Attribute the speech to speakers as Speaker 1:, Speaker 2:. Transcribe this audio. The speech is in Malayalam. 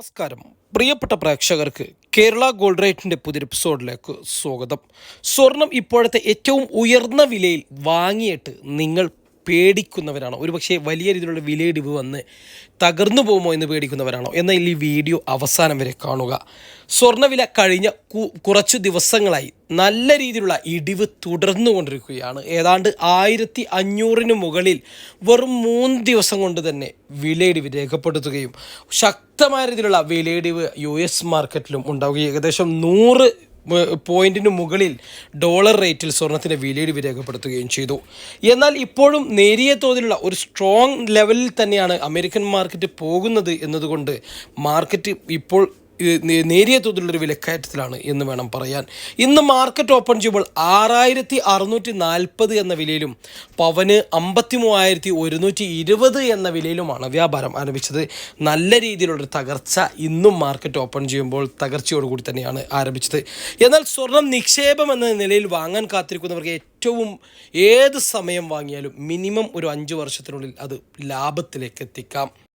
Speaker 1: നമസ്കാരം പ്രിയപ്പെട്ട പ്രേക്ഷകർക്ക് കേരള ഗോൾഡ് റേറ്റിൻ്റെ പുതിയ എപ്പിസോഡിലേക്ക് സ്വാഗതം. സ്വർണം ഇപ്പോഴത്തെ ഏറ്റവും ഉയർന്ന വിലയിൽ വാങ്ങിയിട്ട് നിങ്ങൾ പേടിക്കുന്നവരാണോ? ഒരുപക്ഷെ വലിയ രീതിയിലുള്ള വിലയിടിവ് വന്ന് തകർന്നു പോകുമോ എന്ന് പേടിക്കുന്നവരാണോ? എന്നാൽ ഈ വീഡിയോ അവസാനം വരെ കാണുക. സ്വർണ്ണവില കഴിഞ്ഞ കുറച്ചു ദിവസങ്ങളായി നല്ല രീതിയിലുള്ള ഇടിവ് തുടർന്നുകൊണ്ടിരിക്കുകയാണ്. ഏതാണ്ട് 1500 മുകളിൽ വെറും 3 ദിവസം കൊണ്ട് തന്നെ വിലയിടിവ് രേഖപ്പെടുത്തുകയും ശക്തമായ രീതിയിലുള്ള വിലയിടിവ് US മാർക്കറ്റിലും ഉണ്ടാവുകയും ഏകദേശം 100 പോയിന്റിന് മുകളിൽ ഡോളർ റേറ്റിൽ സ്വർണത്തിൻ്റെ വിലയിടിവ് രേഖപ്പെടുത്തുകയും ചെയ്തു. എന്നാൽ ഇപ്പോഴും നേരിയ തോതിലുള്ള ഒരു സ്ട്രോങ് ലെവലിൽ തന്നെയാണ് അമേരിക്കൻ മാർക്കറ്റ് പോകുന്നത് എന്നതുകൊണ്ട് മാർക്കറ്റ് ഇപ്പോൾ നേരിയ തോതിലുള്ളൊരു വിലക്കയറ്റത്തിലാണ് എന്ന് വേണം പറയാൻ. ഇന്ന് മാർക്കറ്റ് ഓപ്പൺ ചെയ്യുമ്പോൾ 6640 എന്ന വിലയിലും പവന് 53120 എന്ന വിലയിലുമാണ് വ്യാപാരം ആരംഭിച്ചത്. നല്ല രീതിയിലുള്ളൊരു തകർച്ച ഇന്നും മാർക്കറ്റ് ഓപ്പൺ ചെയ്യുമ്പോൾ തകർച്ചയോടുകൂടി തന്നെയാണ് ആരംഭിച്ചത്. എന്നാൽ സ്വർണം നിക്ഷേപം എന്ന നിലയിൽ വാങ്ങാൻ കാത്തിരിക്കുന്നവർക്ക് ഏത് സമയം വാങ്ങിയാലും മിനിമം ഒരു 5 വർഷത്തിനുള്ളിൽ അത് ലാഭത്തിലേക്ക് എത്തിക്കാം.